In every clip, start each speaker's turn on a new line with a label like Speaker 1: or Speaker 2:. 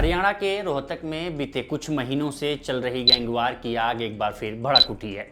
Speaker 1: हरियाणा के रोहतक में बीते कुछ महीनों से चल रही गैंगवार की आग एक बार फिर भड़क उठी है,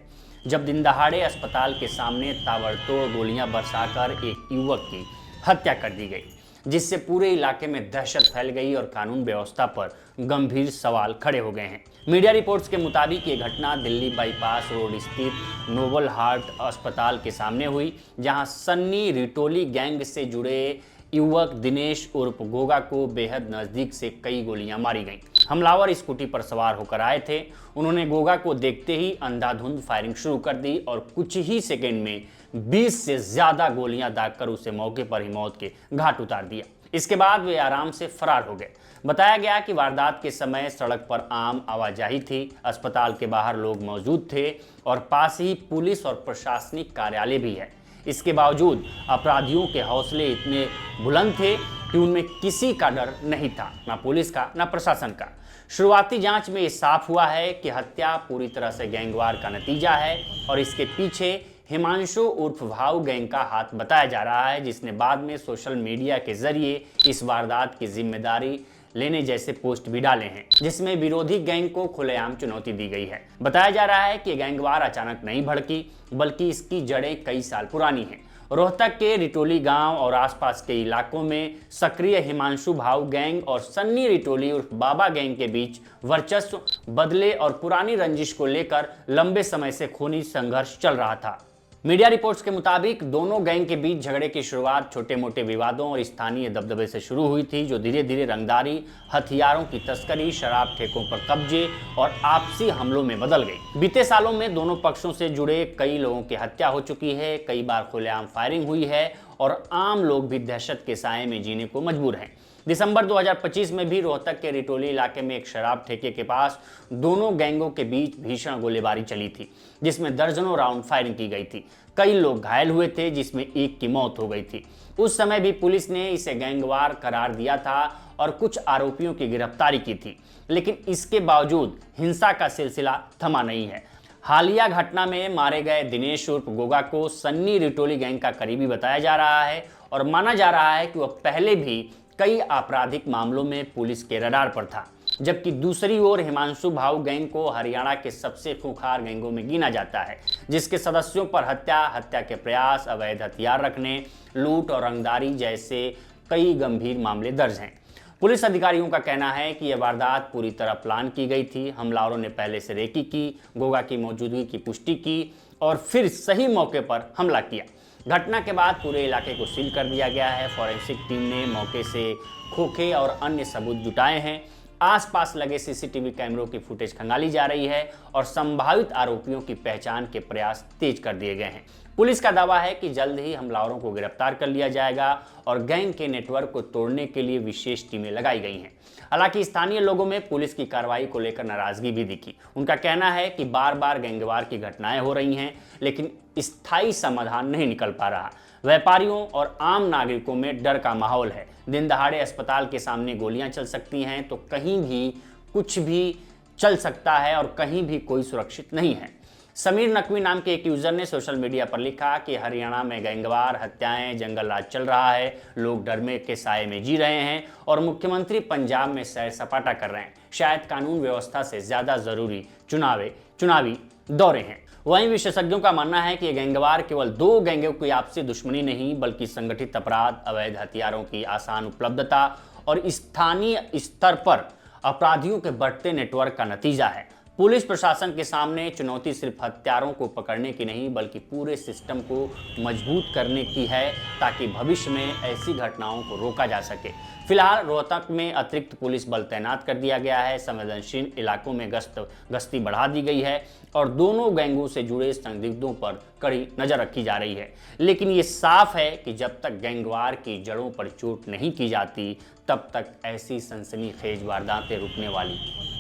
Speaker 1: जब दिन दहाड़े अस्पताल के सामने ताबड़तोड़ गोलियां बरसाकर एक युवक की हत्या कर दी गई, जिससे पूरे इलाके में दहशत फैल गई और कानून व्यवस्था पर गंभीर सवाल खड़े हो गए हैं। मीडिया रिपोर्ट्स के मुताबिक ये घटना दिल्ली बाईपास रोड स्थित नोबल हार्ट अस्पताल के सामने हुई, जहां सन्नी रिटोली गैंग से जुड़े युवक दिनेश उर्फ गोगा को बेहद नजदीक से कई गोलियां मारी गईं। हमलावर स्कूटी पर सवार होकर आए थे। उन्होंने गोगा को देखते ही अंधाधुंध फायरिंग शुरू कर दी और कुछ ही सेकंड में 20 से ज्यादा गोलियां दागकर उसे मौके पर ही मौत के घाट उतार दिया। इसके बाद वे आराम से फरार हो गए। बताया गया कि वारदात के समय सड़क पर आम आवाजाही थी, अस्पताल के बाहर लोग मौजूद थे और पास ही पुलिस और प्रशासनिक कार्यालय भी है। इसके बावजूद अपराधियों के हौसले इतने बुलंद थे कि उनमें किसी का डर नहीं था, ना पुलिस का ना प्रशासन का। शुरुआती जांच में यह साफ हुआ है कि हत्या पूरी तरह से गैंगवार का नतीजा है और इसके पीछे हिमांशु उर्फ भाऊ गैंग का हाथ बताया जा रहा है, जिसने बाद में सोशल मीडिया के जरिए इस वारदात की जिम्मेदारी लेने जैसे पोस्ट भी डाले हैं, जिसमें विरोधी गैंग को खुलेआम चुनौती दी गई है। बताया जा रहा है कि गैंगवार अचानक नहीं भड़की, बल्कि इसकी जड़ें कई साल पुरानी हैं। रोहतक के रिटोली गांव और आसपास के इलाकों में सक्रिय हिमांशु भाऊ गैंग और सन्नी रिटोली उर्फ बाबा गैंग के बीच वर्चस्व, बदले और पुरानी रंजिश को लेकर लंबे समय से खूनी संघर्ष चल रहा था। मीडिया रिपोर्ट्स के मुताबिक दोनों गैंग के बीच झगड़े की शुरुआत छोटे मोटे विवादों और स्थानीय दबदबे से शुरू हुई थी, जो धीरे धीरे रंगदारी, हथियारों की तस्करी, शराब ठेकों पर कब्जे और आपसी हमलों में बदल गई। बीते सालों में दोनों पक्षों से जुड़े कई लोगों की हत्या हो चुकी है, कई बार खुलेआम फायरिंग हुई है और आम लोग भी दहशत के साए में जीने को मजबूर हैं। दिसंबर 2025 में भी रोहतक के रिटोली इलाके में एक शराब ठेके के पास दोनों गैंगों के बीच भीषण गोलीबारी चली थी, जिसमें दर्जनों राउंड फायरिंग की गई थी। कई लोग घायल हुए थे, जिसमें एक की मौत हो गई थी। उस समय भी पुलिस ने इसे गैंगवार करार दिया था और कुछ आरोपियों की गिरफ्तारी की थी, लेकिन इसके बावजूद हिंसा का सिलसिला थमा नहीं है। हालिया घटना में मारे गए दिनेश उर्फ गोगा को सन्नी रिटोली गैंग का करीबी बताया जा रहा है और माना जा रहा है कि वह पहले भी कई आपराधिक मामलों में पुलिस के रडार पर था, जबकि दूसरी ओर हिमांशु भाऊ गैंग को हरियाणा के सबसे खूंखार गैंगों में गिना जाता है, जिसके सदस्यों पर हत्या के प्रयास, अवैध हथियार रखने, लूट और रंगदारी जैसे कई गंभीर मामले दर्ज हैं। पुलिस अधिकारियों का कहना है कि यह वारदात पूरी तरह प्लान की गई थी। हमलावरों ने पहले से रेकी की, गोगा की मौजूदगी की पुष्टि की और फिर सही मौके पर हमला किया। घटना के बाद पूरे इलाके को सील कर दिया गया है। फॉरेंसिक टीम ने मौके से खोखे और अन्य सबूत जुटाए हैं। आसपास लगे सीसीटीवी कैमरों की फुटेज खंगाली जा रही है और संभावित आरोपियों की पहचान के प्रयास तेज कर दिए गए हैं। पुलिस का दावा है कि जल्द ही हमलावरों को गिरफ्तार कर लिया जाएगा और गैंग के नेटवर्क को तोड़ने के लिए विशेष टीमें लगाई गई हैं। हालांकि स्थानीय लोगों में पुलिस की कार्रवाई को लेकर नाराजगी भी दिखी। उनका कहना है कि बार बार गैंगवार की घटनाएं हो रही हैं, लेकिन स्थायी समाधान नहीं निकल पा रहा। व्यापारियों और आम नागरिकों में डर का माहौल है। दिन दहाड़े अस्पताल के सामने गोलियां चल सकती हैं तो कहीं भी कुछ भी चल सकता है और कहीं भी कोई सुरक्षित नहीं है। समीर नकवी नाम के एक यूजर ने सोशल मीडिया पर लिखा कि हरियाणा में गैंगवार, हत्याएं, जंगल राज चल रहा है, लोग डर में के साए में जी रहे हैं और मुख्यमंत्री पंजाब में सैर सपाटा कर रहे हैं। शायद कानून व्यवस्था से ज्यादा जरूरी चुनावी दौरे हैं। वहीं विशेषज्ञों का मानना है कि ये गैंगवार केवल दो गैंगों की आपसी दुश्मनी नहीं, बल्कि संगठित अपराध, अवैध हथियारों की आसान उपलब्धता और स्थानीय स्तर पर अपराधियों के बढ़ते नेटवर्क का नतीजा है। पुलिस प्रशासन के सामने चुनौती सिर्फ हत्यारों को पकड़ने की नहीं, बल्कि पूरे सिस्टम को मजबूत करने की है, ताकि भविष्य में ऐसी घटनाओं को रोका जा सके। फिलहाल रोहतक में अतिरिक्त पुलिस बल तैनात कर दिया गया है। संवेदनशील इलाकों में गश्ती बढ़ा दी गई है और दोनों गैंगों से जुड़े संदिग्धों पर कड़ी नजर रखी जा रही है। लेकिन ये साफ है कि जब तक गैंगवार की जड़ों पर चोट नहीं की जाती, तब तक ऐसी सनसनीखेज वारदातें रुकने वाली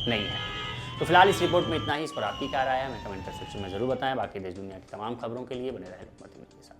Speaker 1: नहीं है। तो फिलहाल इस रिपोर्ट में इतना ही। इस पर आपकी क्या राय है, हमें कमेंट सेक्शन में जरूर बताएं। बाकी देश दुनिया की तमाम खबरों के लिए बने रहें लोकमत टीवी के साथ।